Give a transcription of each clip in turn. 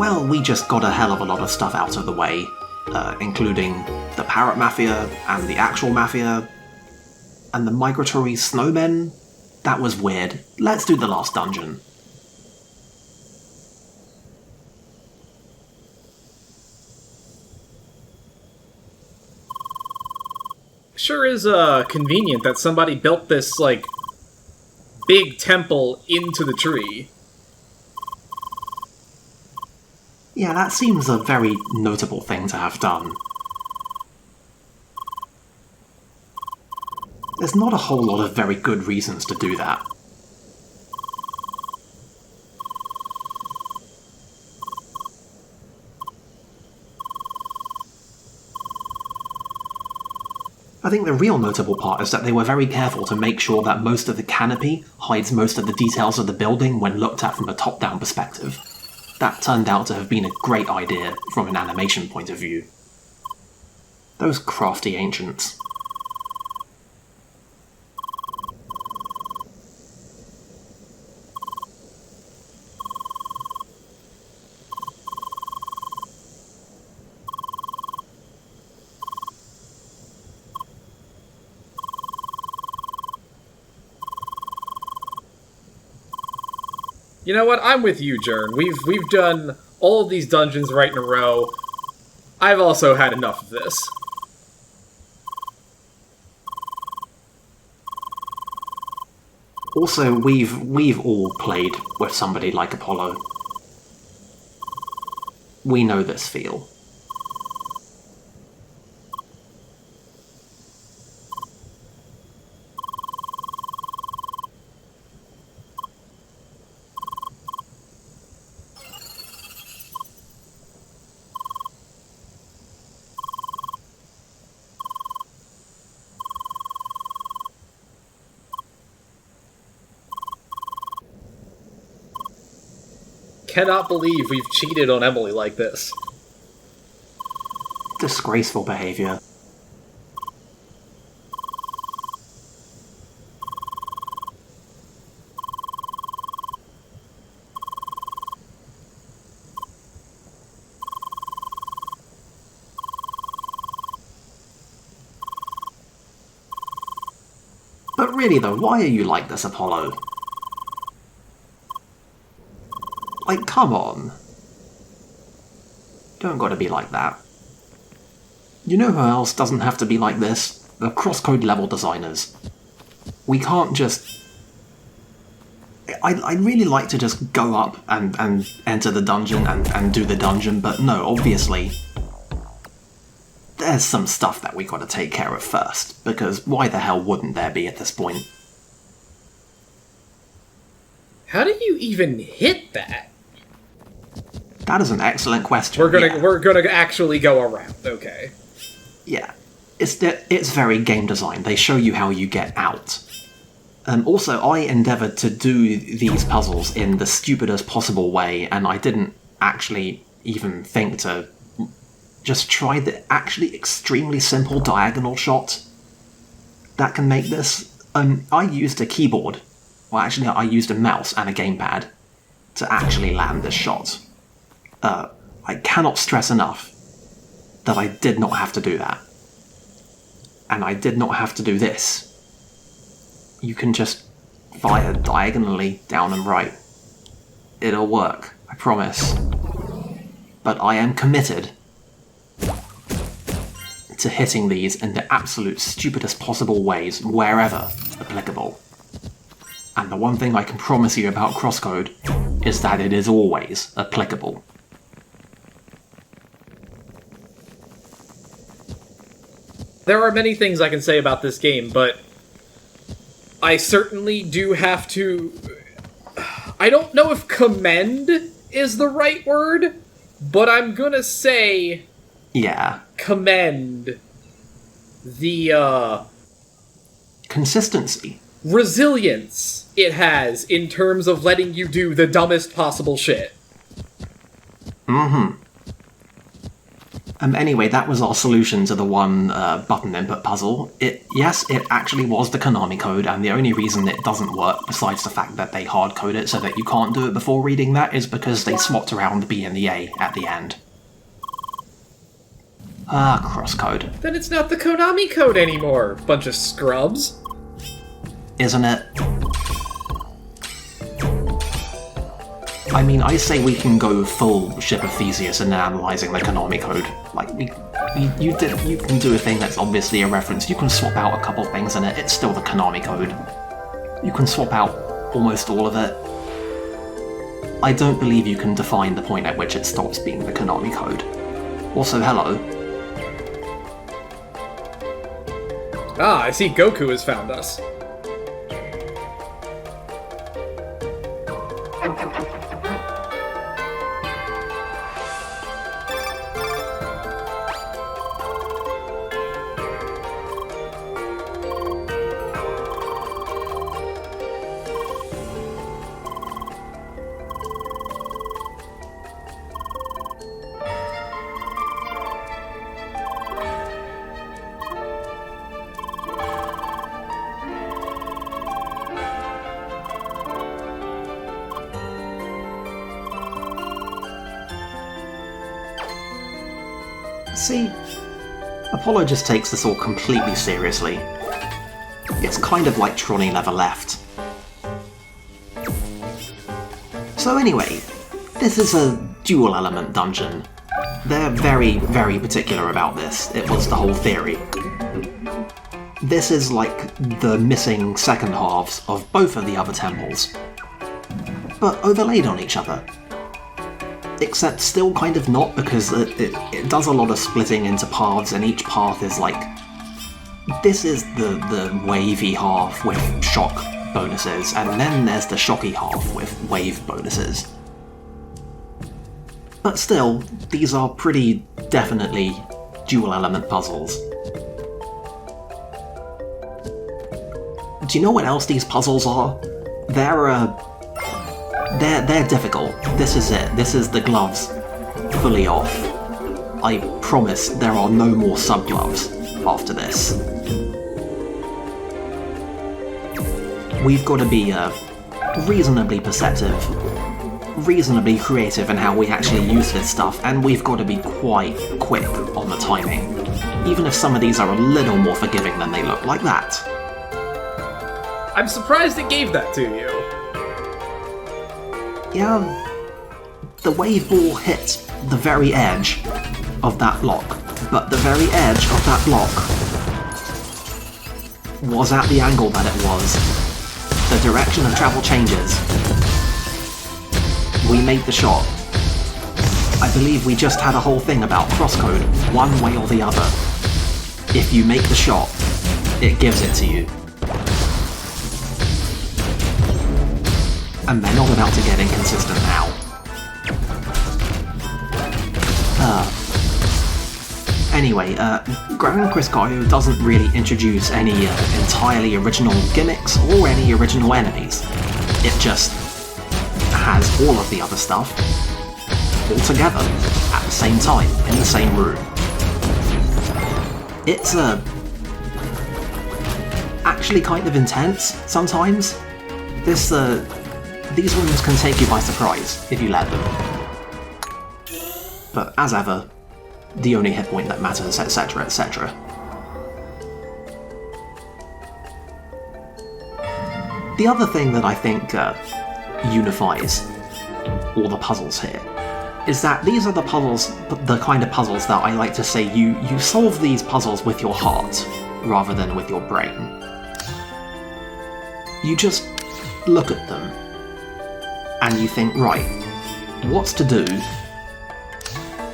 Well, we just got a hell of a lot of stuff out of the way, including the Parrot Mafia, and the actual Mafia, and the migratory snowmen. That was weird. Let's do the last dungeon. Sure is convenient that somebody built this, like, big temple into the tree. Yeah, that seems a very notable thing to have done. There's not a whole lot of very good reasons to do that. I think the real notable part is that they were very careful to make sure that most of the canopy hides most of the details of the building when looked at from a top-down perspective. That turned out to have been a great idea from an animation point of view. Those crafty ancients. You know what? I'm with you, Jern. We've done all of these dungeons right in a row. I've also had enough of this. Also, we've all played with somebody like Apollo. We know this feel. Cannot believe we've cheated on Emily like this. Disgraceful behavior. But really though, why are you like this, Apollo? Like, come on. Don't gotta be like that. You know who else doesn't have to be like this? The CrossCode level designers. We can't just... I'd really like to just go up and enter the dungeon and do the dungeon, but no, obviously... There's some stuff that we gotta take care of first, because why the hell wouldn't there be at this point? How do you even hit that? That is an excellent question. We're gonna actually go around, okay. Yeah. It's very game design. They show you how you get out. Also, I endeavoured to do these puzzles in the stupidest possible way, and I didn't actually even think to just try the actually extremely simple diagonal shot that can make this. I used a keyboard. Well, actually, I used a mouse and a gamepad to actually land this shot. I cannot stress enough that I did not have to do that. And I did not have to do this. You can just fire diagonally down and right. It'll work, I promise. But I am committed to hitting these in the absolute stupidest possible ways wherever applicable. And the one thing I can promise you about CrossCode is that it is always applicable. There are many things I can say about this game, but I certainly do have to... I don't know if commend is the right word, but I'm gonna say... Yeah. Commend the, consistency. Resilience it has in terms of letting you do the dumbest possible shit. Mm-hmm. Anyway, that was our solution to the one button input puzzle. Yes, it actually was the Konami code, and the only reason it doesn't work, besides the fact that they hard-code it so that you can't do it before reading that, is because they swapped around the B and the A at the end. CrossCode. Then it's not the Konami code anymore, bunch of scrubs. Isn't it? I mean, I say we can go full Ship of Theseus in analysing the Konami code. Like, you can do a thing that's obviously a reference. You can swap out a couple things in it. It's still the Konami code. You can swap out almost all of it. I don't believe you can define the point at which it stops being the Konami code. Also, hello. Ah, I see Goku has found us. See, Apollo just takes this all completely seriously. It's kind of like Tronny never left. So anyway, this is a dual element dungeon. They're very, very particular about this. It was the whole theory. This is like the missing second halves of both of the other temples, but overlaid on each other. Except still kind of not, because it does a lot of splitting into paths, and each path is like... This is the wavy half with shock bonuses, and then there's the shocky half with wave bonuses. But still, these are pretty definitely dual element puzzles. Do you know what else these puzzles are? They're difficult. This is it. This is the gloves fully off. I promise there are no more sub-gloves after this. We've got to be reasonably perceptive, reasonably creative in how we actually use this stuff, and we've got to be quite quick on the timing. Even if some of these are a little more forgiving than they look, like that. I'm surprised it gave that to you. Yeah, the wave ball hit the very edge of that block, but the very edge of that block was at the angle that it was. The direction of travel changes. We made the shot. I believe we just had a whole thing about CrossCode, one way or the other. If you make the shot, it gives it to you. And they're not about to get inconsistent now. Anyway, Gran Criscaio doesn't really introduce any entirely original gimmicks or any original enemies. It just has all of the other stuff all together at the same time in the same room. It's actually kind of intense sometimes. These rooms can take you by surprise if you let them. But as ever, the only hit point that matters, etc, etc. The other thing that I think unifies all the puzzles here is that these are the puzzles, the kind of puzzles that I like to say you solve these puzzles with your heart rather than with your brain. You just look at them and you think, right, what's to do?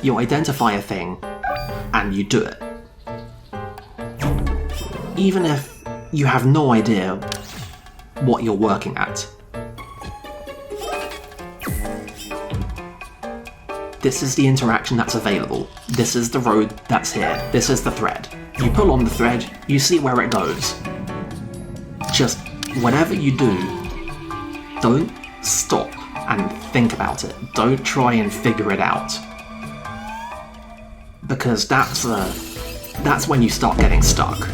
You identify a thing and you do it. Even if you have no idea what you're working at. This is the interaction that's available. This is the road that's here. This is the thread. You pull on the thread, you see where it goes. Just whatever you do, don't stop and think about it. Don't try and figure it out. because that's when you start getting stuck.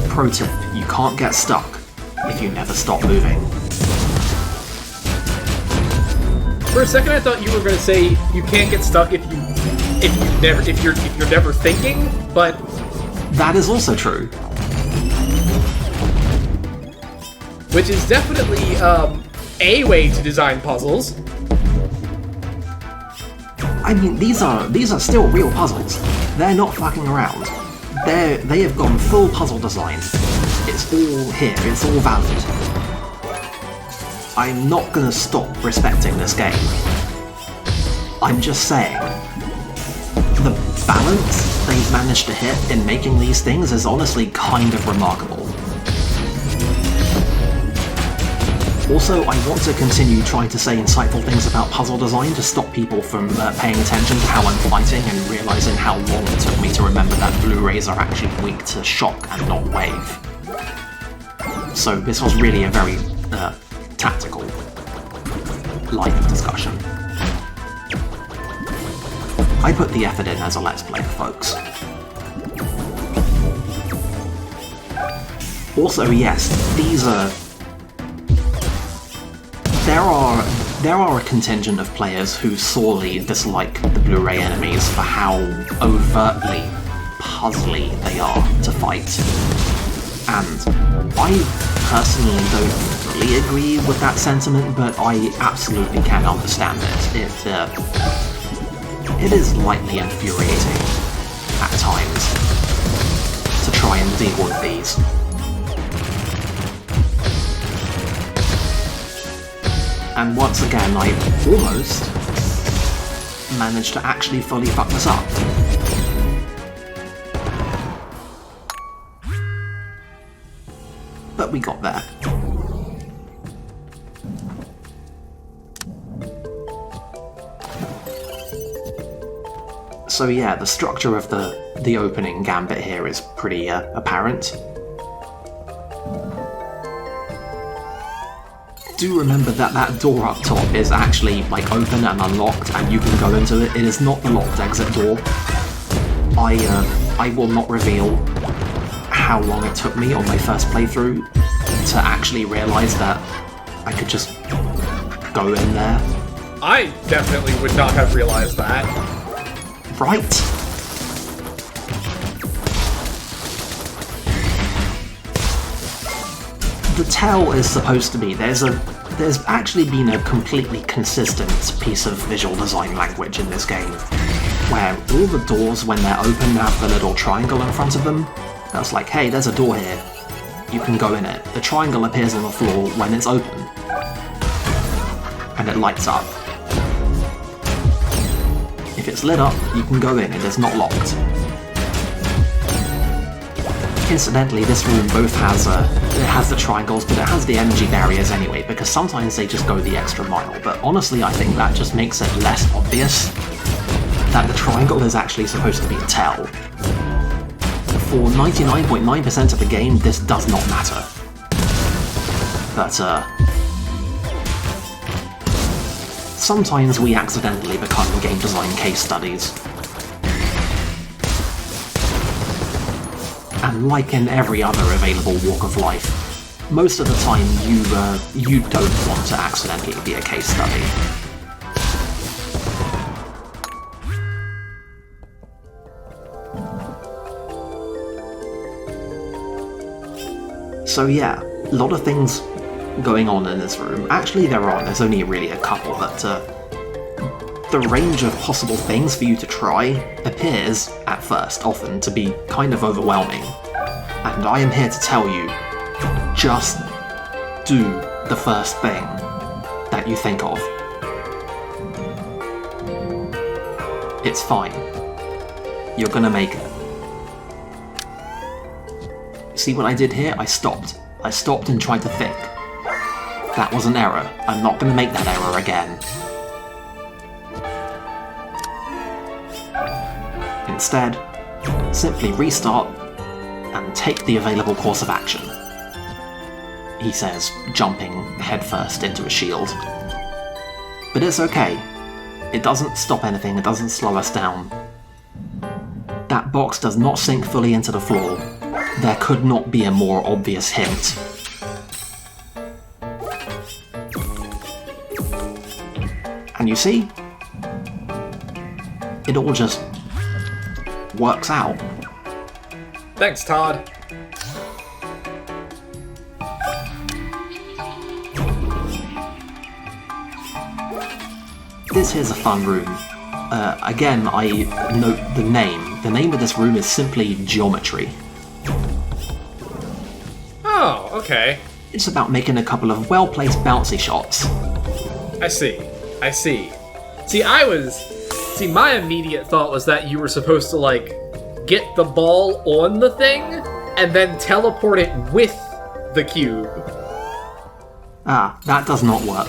Pro tip, you can't get stuck if you never stop moving. For a second I thought you were going to say you can't get stuck if you're never thinking, but that is also true. Which is definitely a way to design puzzles. I mean, these are still real puzzles. They're not fucking around. They have gone full puzzle design. It's all here. It's all valid. I'm not gonna stop respecting this game. I'm just saying, the balance they've managed to hit in making these things is honestly kind of remarkable. Also, I want to continue trying to say insightful things about puzzle design to stop people from paying attention to how I'm fighting and realising how long it took me to remember that Blu-rays are actually weak to shock and not wave. So this was really a very tactical, light discussion. I put the effort in as a Let's Play, folks. Also, yes, there are a contingent of players who sorely dislike the Blu-ray enemies for how overtly puzzly they are to fight. And I personally don't fully agree with that sentiment, but I absolutely can understand it. It is lightly infuriating at times to try and deal with these. And once again, I almost managed to actually fully fuck this up. But we got there. So yeah, the structure of the opening gambit here is pretty apparent. Do remember that door up top is actually like open and unlocked and you can go into it. It is not the locked exit door. I will not reveal how long it took me on my first playthrough to actually realise that I could just go in there. I definitely would not have realised that. Right? The tell is supposed to be there's actually been a completely consistent piece of visual design language in this game, where all the doors when they're open have the little triangle in front of them. That's like, hey, there's a door here. You can go in it. The triangle appears on the floor when it's open. And it lights up. If it's lit up, you can go in. It is not locked. Incidentally, this room both has it has the triangles, but it has the energy barriers anyway, because sometimes they just go the extra mile. But honestly, I think that just makes it less obvious that the triangle is actually supposed to be a tell. For 99.9% of the game, this does not matter. But, sometimes we accidentally become game design case studies. And like in every other available walk of life, most of the time you don't want to accidentally be a case study. So yeah, a lot of things going on in this room. Actually there aren't, there's only really a couple, but the range of possible things for you to try appears, at first, often to be kind of overwhelming. And I am here to tell you, just do the first thing that you think of. It's fine. You're gonna make it. See what I did here? I stopped. I stopped and tried to think. That was an error. I'm not gonna make that error again. Instead, simply restart and take the available course of action, he says, jumping headfirst into a shield. But it's okay. It doesn't stop anything, it doesn't slow us down. That box does not sink fully into the floor. There could not be a more obvious hint. And you see? It all just works out. Thanks, Todd. This here's a fun room. Again, I note the name. The name of this room is simply Geometry. Oh, okay. It's about making a couple of well-placed bouncy shots. I see. See, my immediate thought was that you were supposed to, like, get the ball on the thing, and then teleport it with the cube. Ah, that does not work.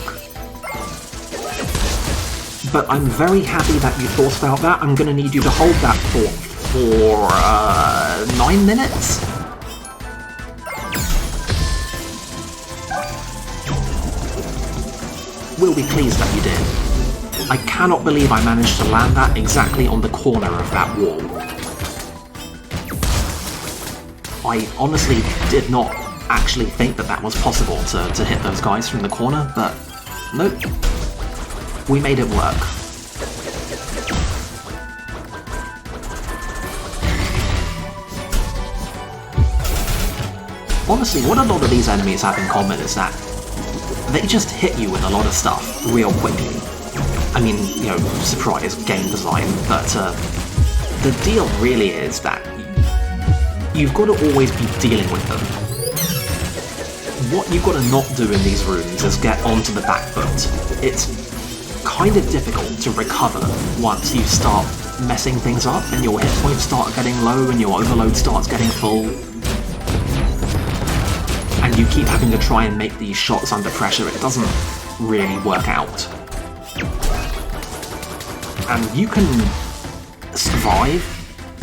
But I'm very happy that you thought about that. I'm gonna need you to hold that thought for, 9 minutes? We'll be pleased that you did. I cannot believe I managed to land that exactly on the corner of that wall. I honestly did not actually think that was possible to hit those guys from the corner, but nope. We made it work. Honestly, what a lot of these enemies have in common is that they just hit you with a lot of stuff real quickly. I mean, you know, surprise, game design, but the deal really is that you've got to always be dealing with them. What you've got to not do in these rooms is get onto the back foot. It's kind of difficult to recover once you start messing things up and your hit points start getting low and your overload starts getting full. And you keep having to try and make these shots under pressure. It doesn't really work out. And you can survive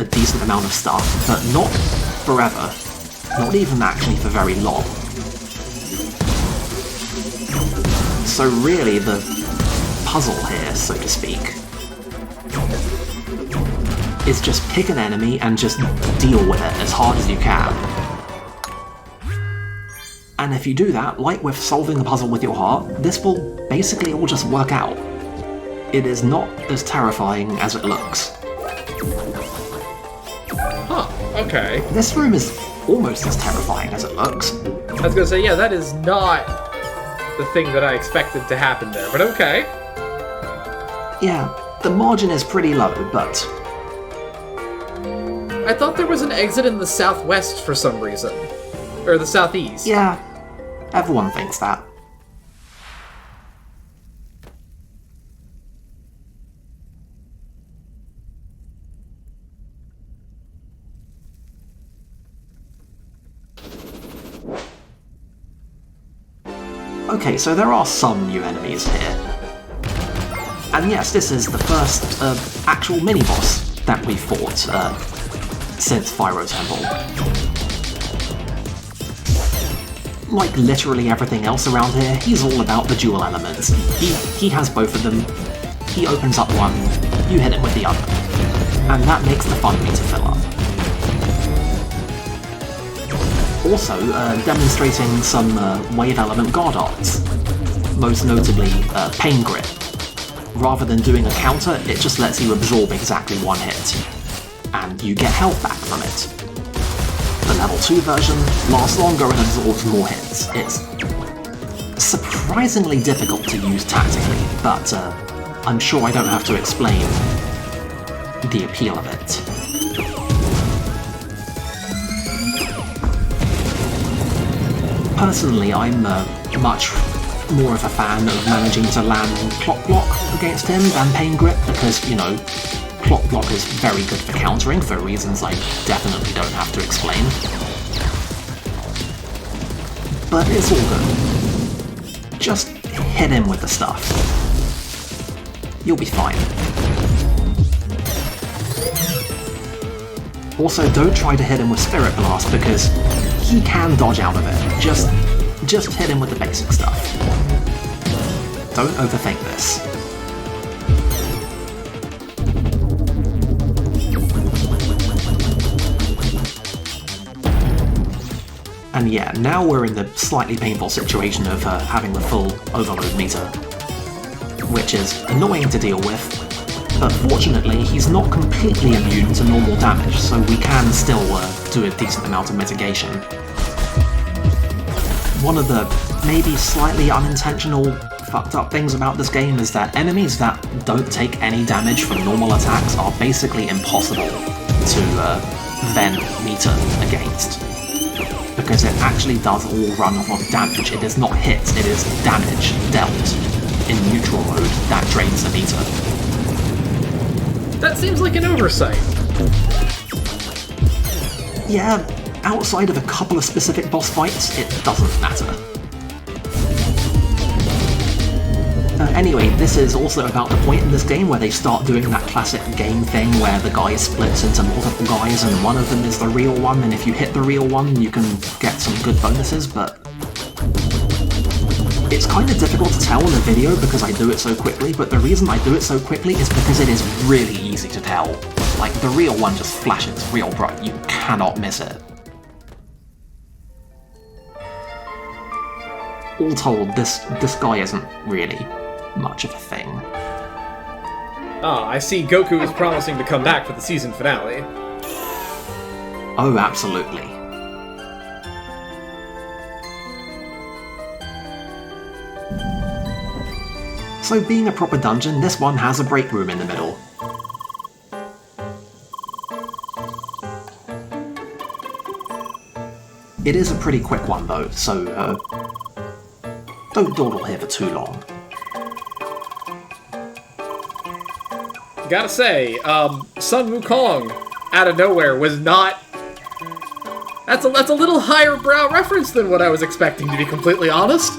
a decent amount of stuff, but not forever. Not even actually for very long. So really, the puzzle here, so to speak, is just pick an enemy and just deal with it as hard as you can. And if you do that, like with solving the puzzle with your heart, this will basically all just work out. It is not as terrifying as it looks. Huh, okay. This room is almost as terrifying as it looks. I was gonna say, yeah, that is not the thing that I expected to happen there, but okay. Yeah, the margin is pretty low, but I thought there was an exit in the southwest for some reason. Or the southeast. yeah, everyone thinks that. Okay, so there are some new enemies here. And yes, this is the first actual mini-boss that we fought since Pyro Temple. Like literally everything else around here, he's all about the dual elements. He has both of them. He opens up one, you hit him with the other. And that makes the fun meter fill up. Also, demonstrating some wave element guard arts. Most notably, Pain Grip. Rather than doing a counter, it just lets you absorb exactly one hit. And you get health back from it. The level 2 version lasts longer and absorbs more hits. It's surprisingly difficult to use tactically, but I'm sure I don't have to explain the appeal of it. Personally, I'm much more of a fan of managing to land Clock Block against him than Pain Grip, because, you know, Clock Block is very good for countering for reasons I definitely don't have to explain. But it's all good. Just hit him with the stuff. You'll be fine. Also, don't try to hit him with Spirit Blast, because he can dodge out of it. Just hit him with the basic stuff. Don't overthink this. And yeah, now we're in the slightly painful situation of having the full overload meter, which is annoying to deal with, but fortunately he's not completely immune to normal damage, so we can still do a decent amount of mitigation. One of the maybe slightly unintentional fucked up things about this game is that enemies that don't take any damage from normal attacks are basically impossible to then meter against, because it actually does all run off of damage. It is not hits, it is damage dealt in neutral mode that drains the meter. That seems like an oversight. Yeah, outside of a couple of specific boss fights, it doesn't matter. Anyway, this is also about the point in this game where they start doing that classic game thing where the guy splits into multiple guys and one of them is the real one, and if you hit the real one you can get some good bonuses, but it's kind of difficult to tell in the video because I do it so quickly, but the reason I do it so quickly is because it is really easy to tell. Like, the real one just flashes real bright, you cannot miss it. All told, this guy isn't really much of a thing. Ah, I see Goku is promising to come back for the season finale. Oh, absolutely. So being a proper dungeon, this one has a break room in the middle. It is a pretty quick one though, so don't dawdle here for too long. Gotta say, Sun Wukong, out of nowhere, was not... That's a little higher brow reference than what I was expecting, to be completely honest.